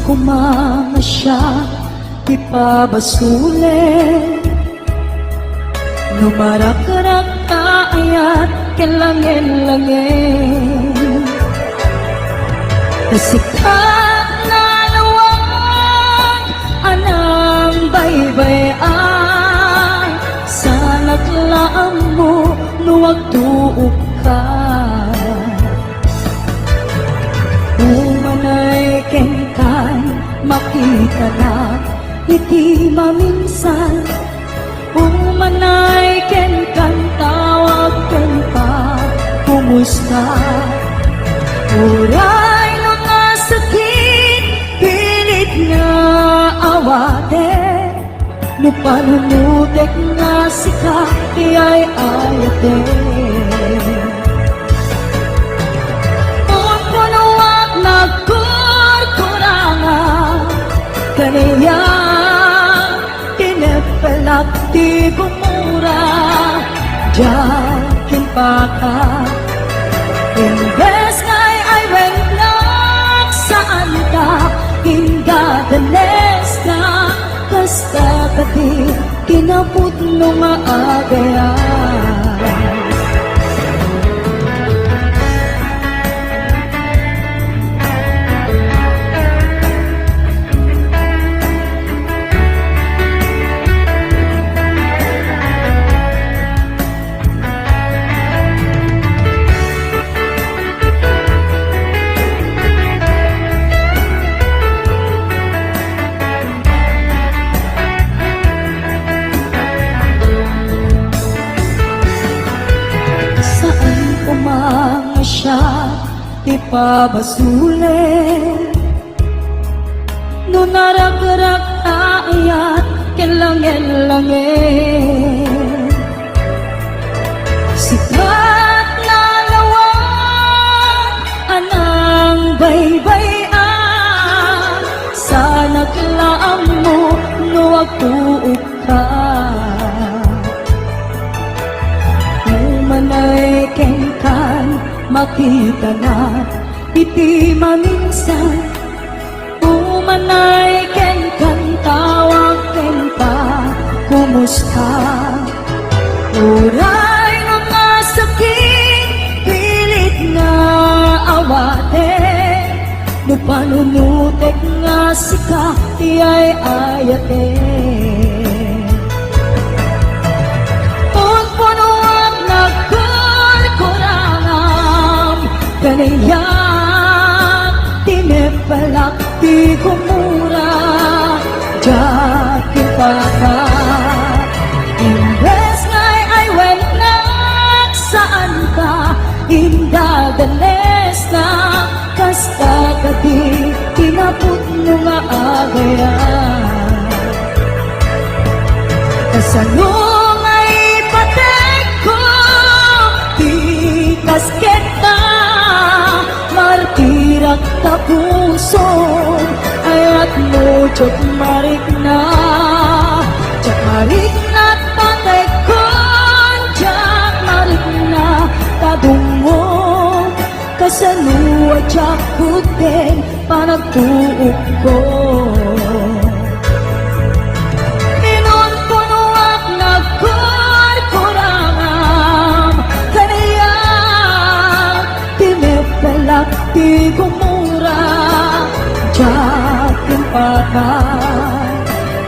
kumanga siya ipabasulit. Numarak-rak ayat kelangin-langin, kasikat na lawang anang baybayan. Sa naglaang mo nuwag tuog ka, umanay kengkan makita na iti maminsan. Umanay kengkan tawag ken pa kumusta. Uray no nga sakit pilit nga awate, no panunutek nga sika iyay ayate. Punuwag nagkurkuranga kaniya tinepelak ti gumura. Diyakin pa ka imbes ngay ay wenglak saan ka hingadanes ka. Kasta ka di kinaput no maagayan. Umanga siya ipabasulit. No narak-rak ayat kelangin-langin, sikat na lawang anang baybayan. Sa naglaang mo nuwag tuog ka, umanay kengkan makita na iti maminsan. Umanay kengkan tawag ken pa kumusta. Uray no nga sakit pilit nga awate, no panunutek nga sika iyay ayate. Kaniyak tinepalak di gumura. Diyakin pa ka imbes ngay ay wenglak saan ka hingadanes na. Kasta ka di kinaput no maagayan. Kasanong ay patek ko di kasketa, martirak tapuson ayat mo jok marik na. Jak marik na patek kon, jak marik na tadungo. Kasanua jak kuten panagtuog ko. Inon punuak nagkurkurangam kaniya tinepelak di gumura. Diyakin pa ka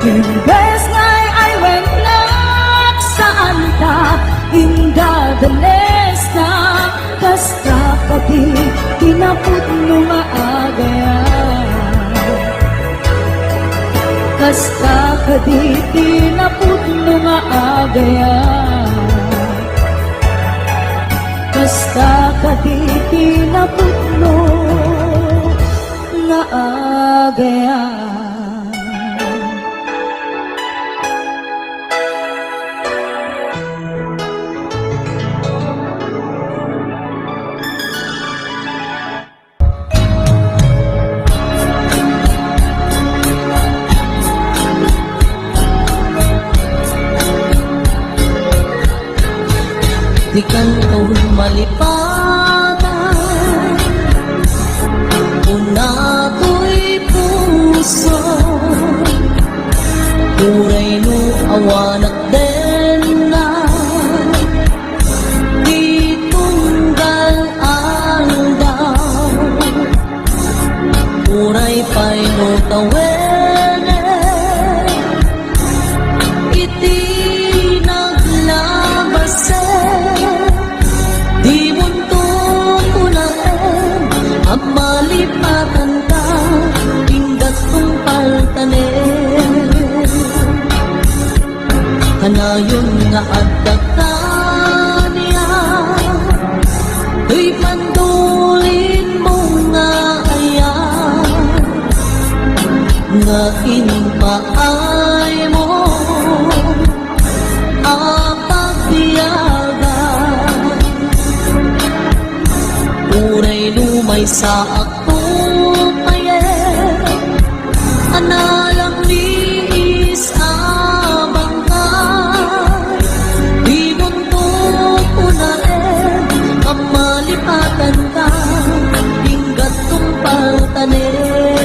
imbes ngay ay wenglak saan ka hingadanes na. Kasta ka di kinaput no maagayan. Kasta ka di kinaput no maagayan. Kasta ka di kinaput no maagayan. di kantong malipatan una ko'y awanak din na di tunggal aldaw uray pa'y no tawene iti naglabase di bunto kunaen ang malipatan ka inggat kong paltanen kanayon nga addak ka niya ay pandulin mo nga ayan nga inumpaay mo apagbiyagan uray lumay sa akong payen analang liis abang ka di muntok unaen ang malipatan ka inggat kong paltanen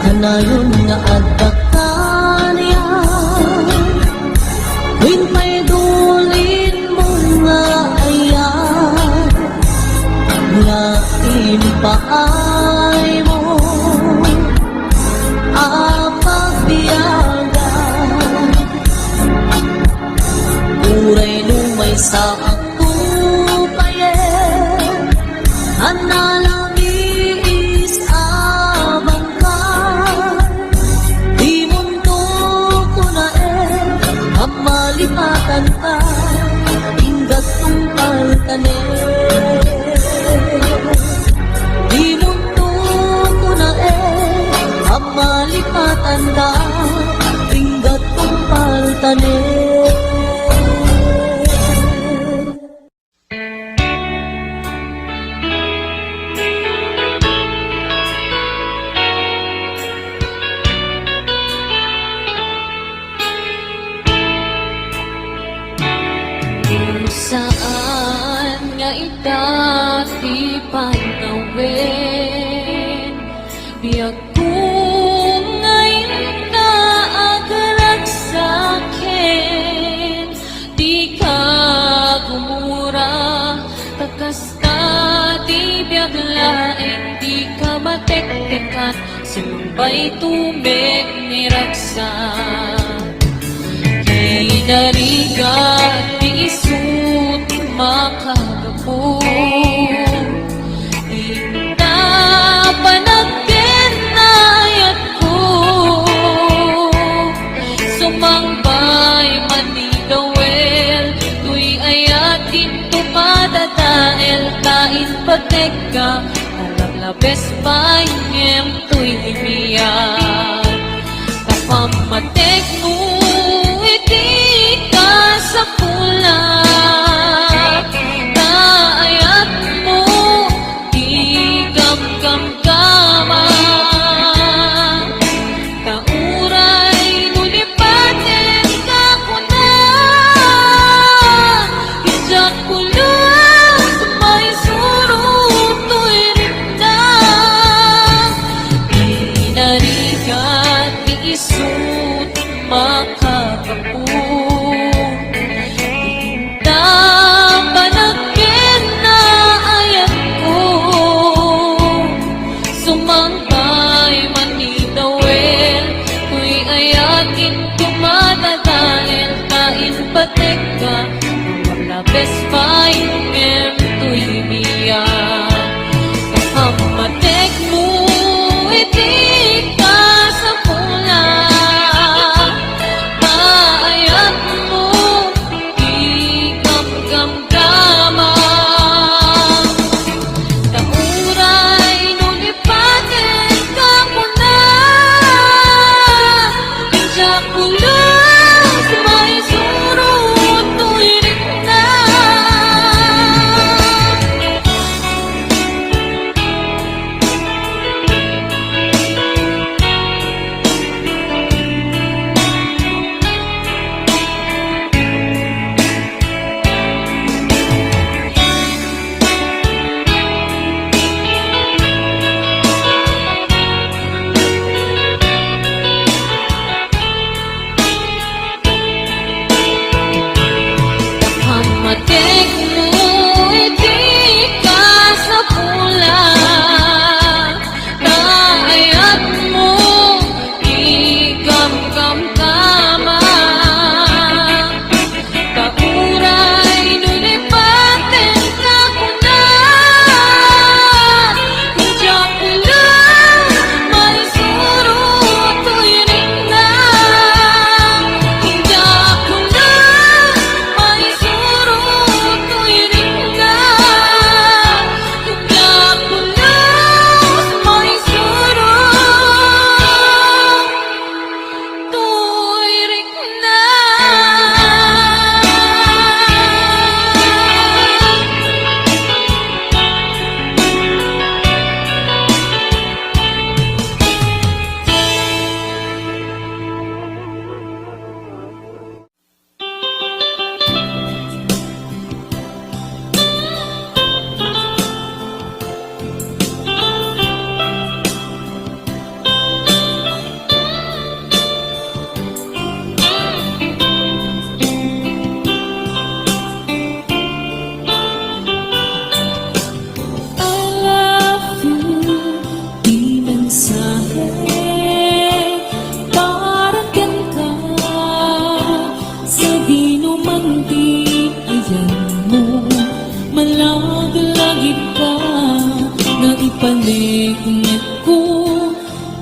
kanayon nga addak ka niya win pa'y dulin mo nga ayan nga impaay mo apagbiyagan uray lumay sa ako payen analang liis abang ka di muntok kunaen ang malipatan ka inggat kong paltanen di muntok kunaen ang malipatan ka inggat kong paltanen saan nga itati panawin biag kung ngayon ka agalag sa'kin di ka gumura takas ka di biag laeng di ka matek-tekat sinumbay tumig ni Raksan Kinarigat di isut makagapo Inta panagkinayat ko Sumangbay manigawel Tuy ayatin to padadael Kain patek ka Alam labes pa ingem tuy imiyan Kapamatek mo Iti ka sa kulap Kaayat mo Di gam-gam-gama Kauray nulipatin ka ko na Isyak kulap May surut to'y rindan Inarigat di isut makakapun Panagkin na ayat ko Sumangkay manidawel Tuy ayatin tumatatail Kain patek ka Malabes pa ingem tuy biyan Kapamatek mo iti ka sa pula Kaayat mo ko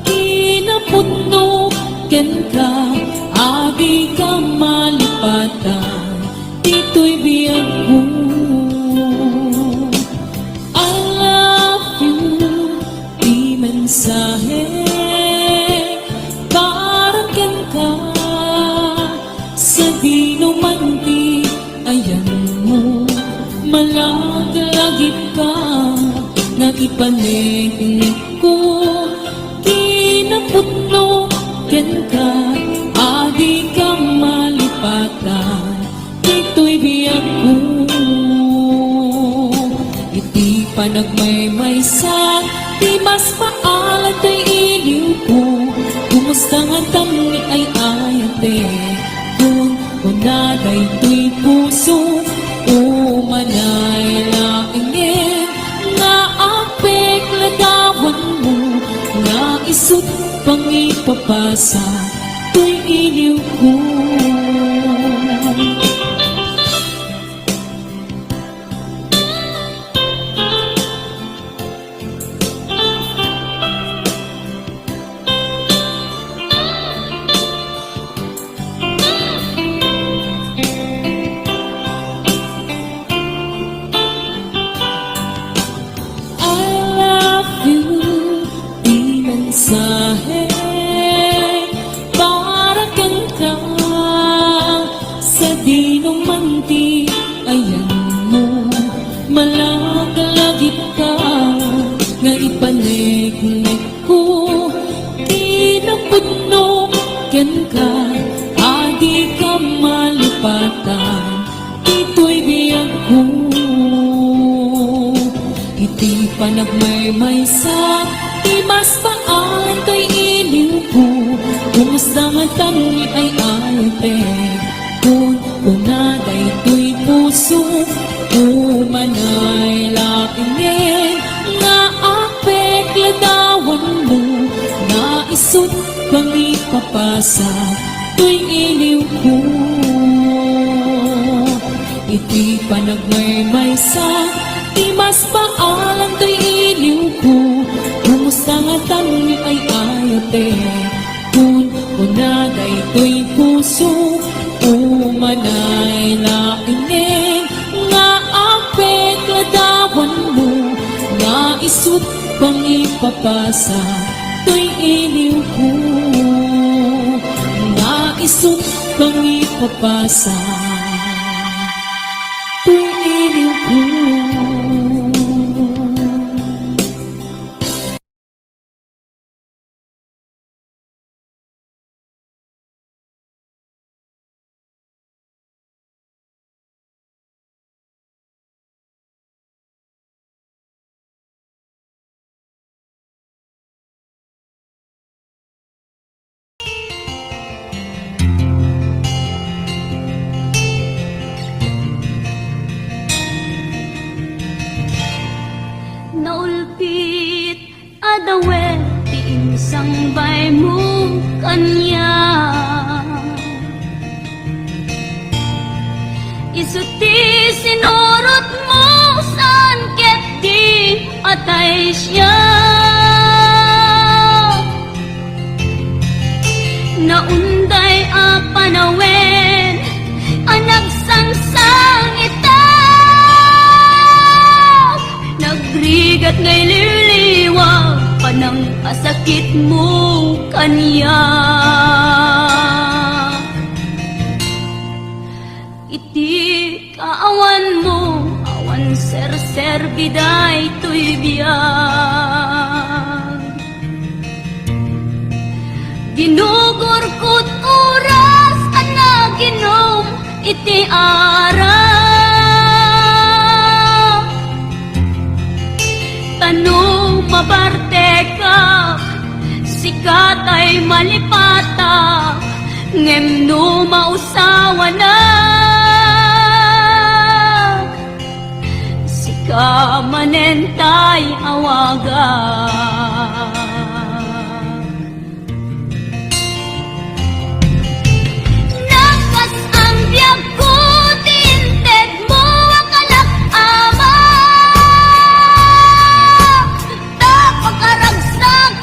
kinaputno ken ka abi ka malipatan dito'y biyag ko. I love you di mensahe para ken ka sa dinumanti ayan mo malagalagit ka nga ipanig ko kinaputno ken ka adi ka malipatan dito'y biyag ko. Iti panagmaymaysa di mas paalat ay iliw ko kumusta nga tamni ay ayate kung unaday to'y puso o manay laingin nga apek lagawan mo nga isut pang ipapasa to'y iliw ko. Mensahe para kang ka sa dinumanti ayan mo malagalagit ka nga ipanig ko kinaputno ken ka adi ka malipatan dito'y biyag ko. Iti panagmaymaysa di mas paan kay iliw ko kumusta nga tamni ay ayate kung unaday to'y puso o manay lakingin nga apek ladawan mo nga isut pang ipapasa to'y iliw ko. Iti panagmaymaysa di mas paalam to'y iliw ko kumusta nga tamni ay ayate kung unaday to'y puso o manay laingin nga apek ladawan mo nga isut pang ipapasa to'y iliw ko nga isut pang ipapasa to'y iliw ko. Naulpit adawet ti insang bay mo kanya isuti sinurot mo saan ket di atay siya naunday a panawen anak sangsang ita nagrigat ngay liliwag panang asakit mo kanya iti kaawan mo awan ser biday to'y biyag ginugurkot oras anaginom iti araw tanong mabarte ka sikat ay malipata ngem no mausawa na sika manentay awaga nakas ang biyag ko tinted mo akalak ama tapakaragsak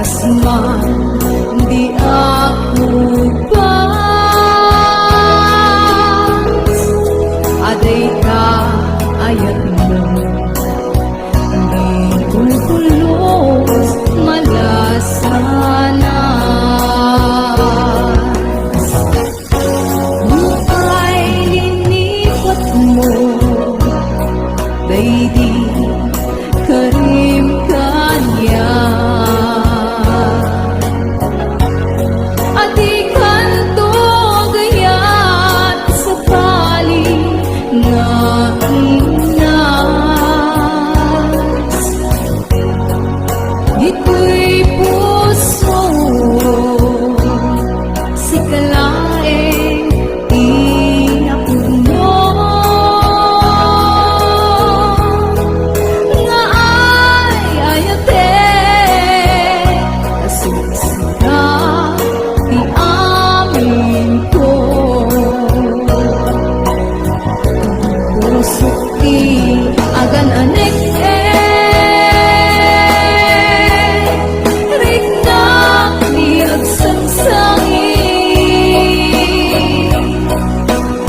kasman di ako aday ka ayat mo di kukulos malasanas ay linipat mo baby karim kanya ati kanto gayat sa pali na inas ito'y puso si kalaeng inapuno nga ay ayate kasisira di amin ko puso ti agan anek